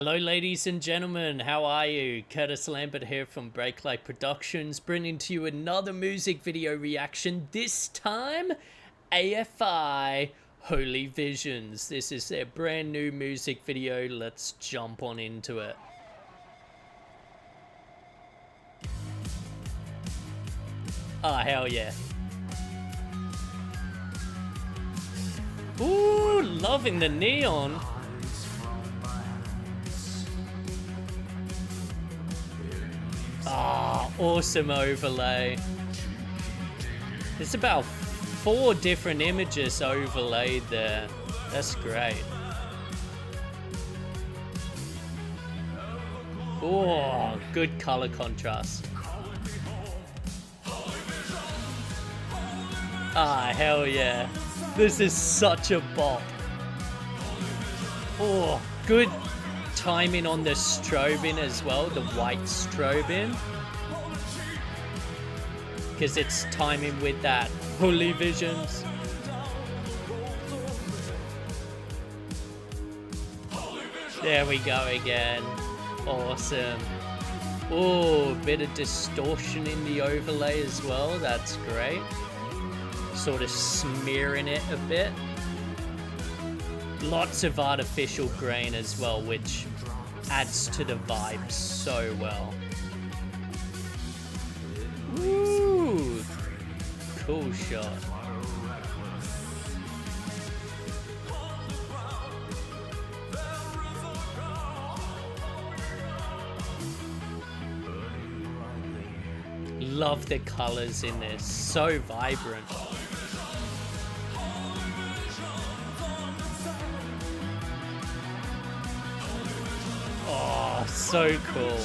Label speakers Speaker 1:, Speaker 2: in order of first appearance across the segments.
Speaker 1: Hello ladies and gentlemen, how are you? Curtis Lambert here from Breaklight Productions, bringing to you another music video reaction, this time AFI Holy Visions. This is their brand new music video, let's jump on into it. Ah, hell yeah. Ooh, loving the neon. Ah, awesome overlay. There's about 4 different images overlaid there. That's great. Oh, good color contrast. Ah, hell yeah. This is such a bop. Oh, good timing on the strobing as well, the white strobing. Because it's timing with that Holy Visions. There we go again. Awesome. Oh, bit of distortion in the overlay as well. That's great. Sort of smearing it a bit. Lots of artificial grain as well, which adds to the vibe so well. Ooh, cool shot. Love the colors in this, so vibrant. Oh, so cool.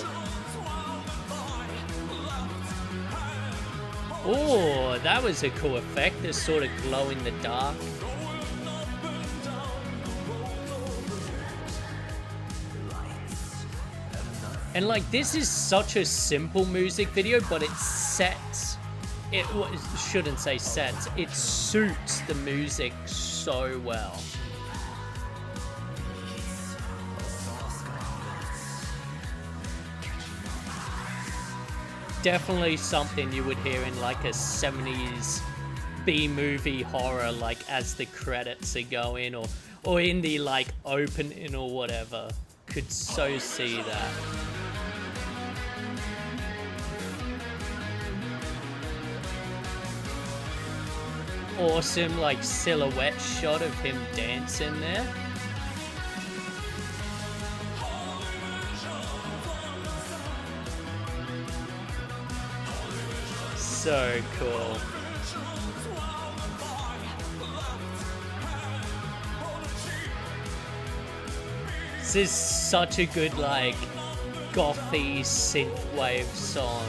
Speaker 1: Oh, that was a cool effect, this sort of glow in the dark. And like, this is such a simple music video, but it sets, it shouldn't say sets, it suits the music so well. Definitely something you would hear in like a 70s B-movie horror, like as the credits are going, or in the like opening or whatever. Could so see that. Awesome like silhouette shot of him dancing there. So cool. This is such a good like gothy synthwave song.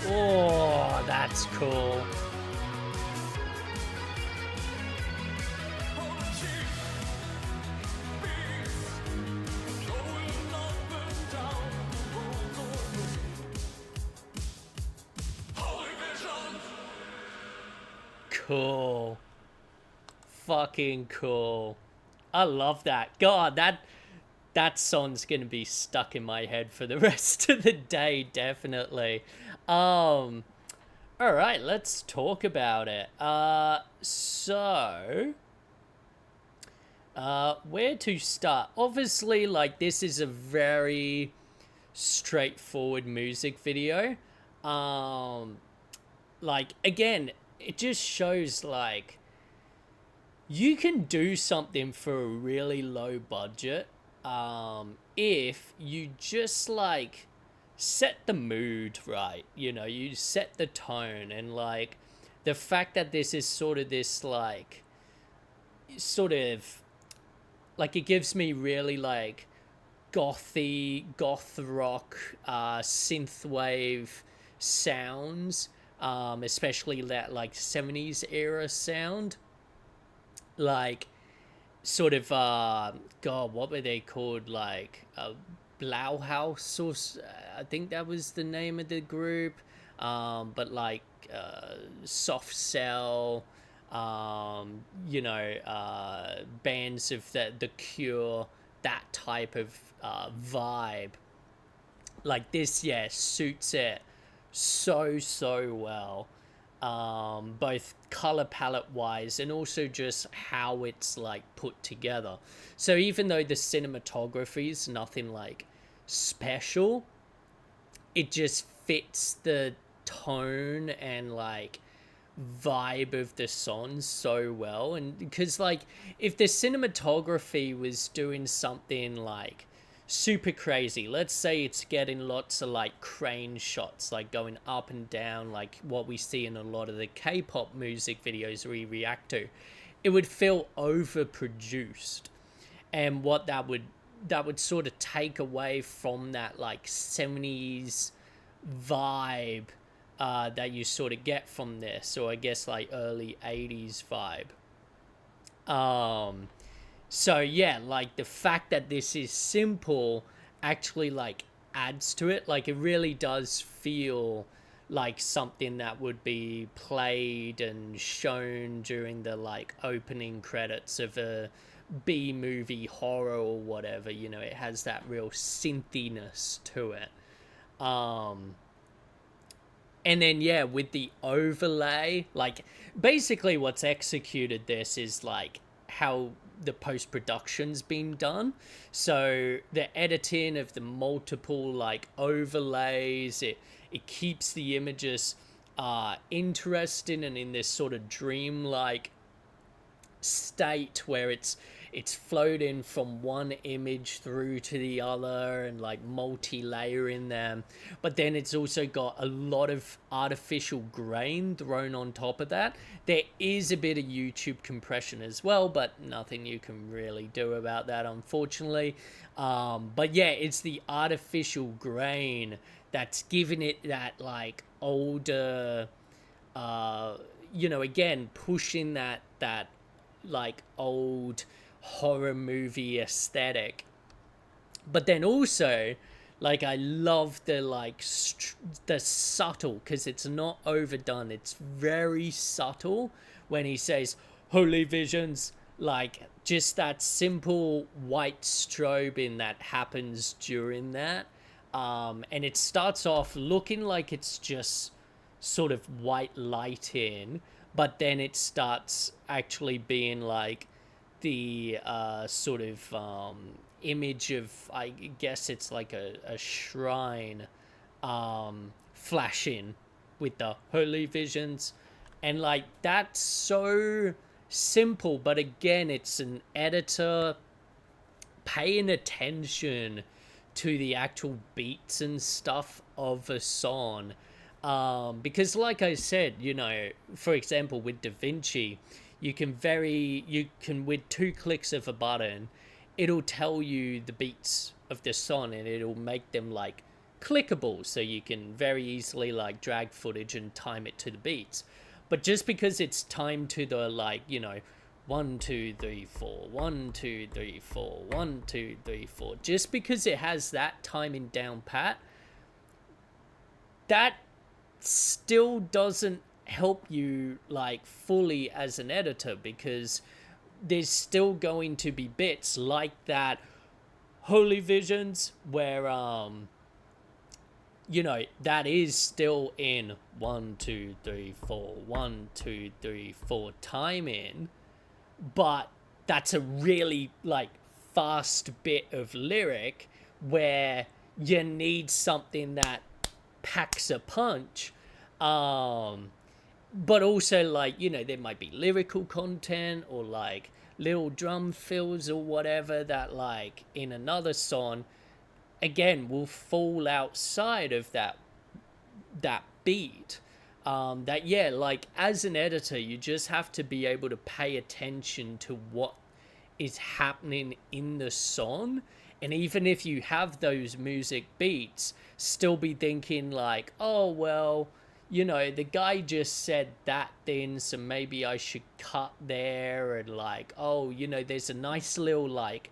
Speaker 1: Oh, that's cool. Cool. Fucking cool. I love that. God, that song's gonna be stuck in my head for the rest of the day, definitely. All right, let's talk about it. Where to start? Obviously, like, this is a very straightforward music video. Like, again, it just shows, like, you can do something for a really low budget, if you just, like, set the mood right, you know, you set the tone, and, like, the fact that this is sort of this, like, sort of, like, it gives me really, like, goth rock, synthwave sounds, especially that, like, 70s era sound, like, sort of, God, what were they called, like, Blauhaus, or I think that was the name of the group, but like, Soft Cell, bands of the Cure, that type of vibe. Like this, yeah, suits it so well. Both color palette wise and also just how it's like put together. So even though the cinematography is nothing like special, it just fits the tone and like vibe of the song so well. And because like if the cinematography was doing something like super crazy, let's say it's getting lots of like crane shots like going up and down like what we see in a lot of the K-pop music videos we react to, it would feel overproduced. And what that would sort of take away from that like 70s vibe that you sort of get from this, or I guess like early 80s vibe. So yeah, like the fact that this is simple actually like adds to it. Like it really does feel like something that would be played and shown during the like opening credits of a B movie horror or whatever. It has that real synthiness to it. Um and then yeah, with the overlay, like basically what's executed this is like how the post-production's been done. So the editing of the multiple like overlays, it keeps the images interesting and in this sort of dreamlike state where it's floating from one image through to the other and like multi-layering them. But then it's also got a lot of artificial grain thrown on top of that. There is a bit of YouTube compression as well, but nothing you can really do about that, unfortunately. But yeah, it's the artificial grain that's giving it that like older, again pushing that like old horror movie aesthetic. But then also like I love the like the subtle, because it's not overdone, it's very subtle when he says holy visions, like just that simple white strobing that happens during that. And it starts off looking like it's just sort of white lighting, but then it starts actually being like the sort of image of, I guess it's like a shrine flashing with the holy visions. And like that's so simple, but again, it's an editor paying attention to the actual beats and stuff of a song. Because like I said, for example, with Da Vinci, you can with two clicks of a button, it'll tell you the beats of the song and it'll make them like clickable, so you can very easily like drag footage and time it to the beats. But just because it's timed to the like, 1 2 3 4, 1 2 3 4, 1 2 3 4, just because it has that timing down pat, that still doesn't help you like fully as an editor, because there's still going to be bits like that holy visions where that is still in 1 2 3 4, 1 2 3 4 time in, but that's a really like fast bit of lyric where you need something that packs a punch. But also like, there might be lyrical content or like little drum fills or whatever that like in another song again will fall outside of that beat. That yeah, like as an editor you just have to be able to pay attention to what is happening in the song. And even if you have those music beats, still be thinking like, oh well, the guy just said that thing, so maybe I should cut there. And like, oh, there's a nice little like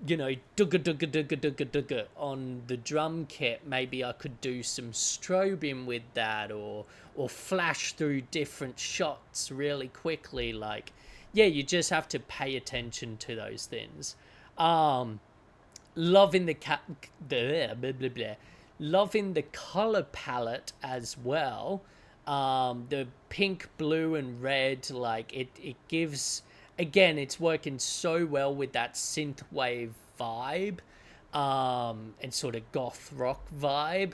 Speaker 1: you know, dugga dugga dugga dugga dugga on the drum kit. Maybe I could do some strobing with that, or flash through different shots really quickly. Like, yeah, you just have to pay attention to those things. Um, loving loving the color palette as well. The pink, blue, and red, like it gives, again, it's working so well with that synthwave vibe, and sort of goth rock vibe,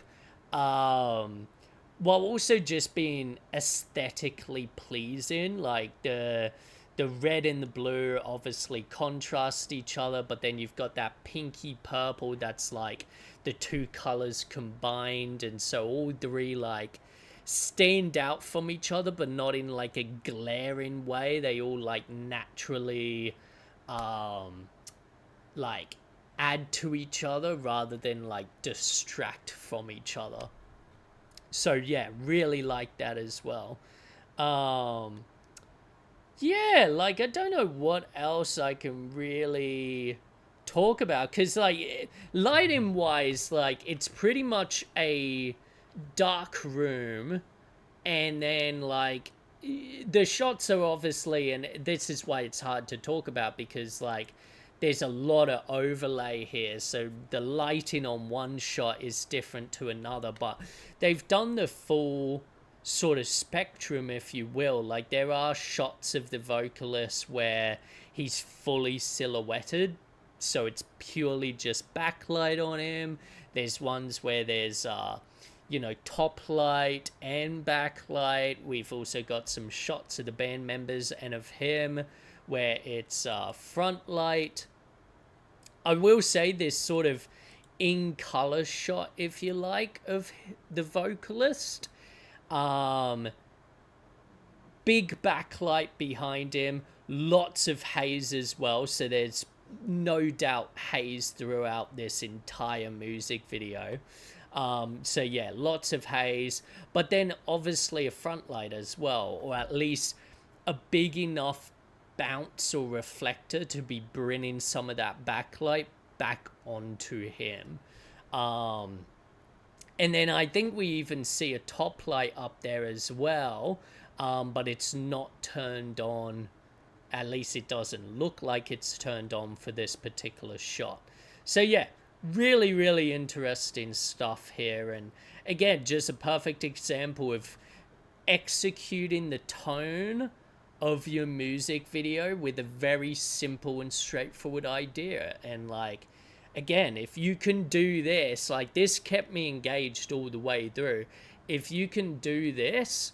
Speaker 1: while also just being aesthetically pleasing. Like the red and the blue obviously contrast each other, but then you've got that pinky purple that's like the two colors combined, and so all three like stand out from each other, but not in like a glaring way. They all like naturally um like add to each other rather than like distract from each other. So yeah, really like that as well. um yeah, like I don't know what else I can really talk about, because like lighting wise, like it's pretty much a dark room, and then like the shots are obviously, and this is why it's hard to talk about, because like there's a lot of overlay here, so the lighting on one shot is different to another, but they've done the full sort of spectrum, if you will. Like there are shots of the vocalist where he's fully silhouetted, so it's purely just backlight on him. There's ones where there's you know, top light and backlight. We've also got some shots of the band members and of him where it's front light. I will say this sort of in color shot, if you like, of the vocalist. Um, Big backlight behind him, lots of haze as well. So there's no doubt haze throughout this entire music video. So yeah, lots of haze, but then obviously a front light as well, or at least a big enough bounce or reflector to be bringing some of that backlight back onto him. Um, and then I think we even see a top light up there as well, but it's not turned on. At least it doesn't look like it's turned on for this particular shot. So yeah, really, really interesting stuff here. And again, just a perfect example of executing the tone of your music video with a very simple and straightforward idea. And like, again, if you can do this, like this kept me engaged all the way through. If you can do this,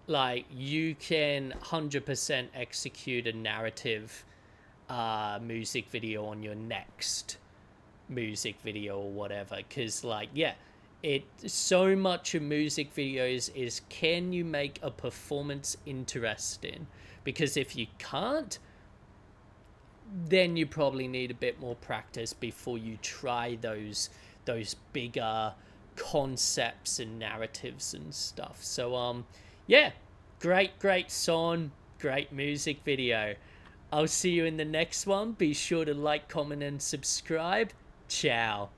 Speaker 1: like you can 100% execute a narrative music video on your next music video or whatever. Because like, yeah, it so much of music videos is, can you make a performance interesting? Because if you can't, then you probably need a bit more practice before you try those bigger concepts and narratives and stuff. So yeah, great song, great music video. I'll see you in the next one. Be sure to like, comment, and subscribe. Ciao.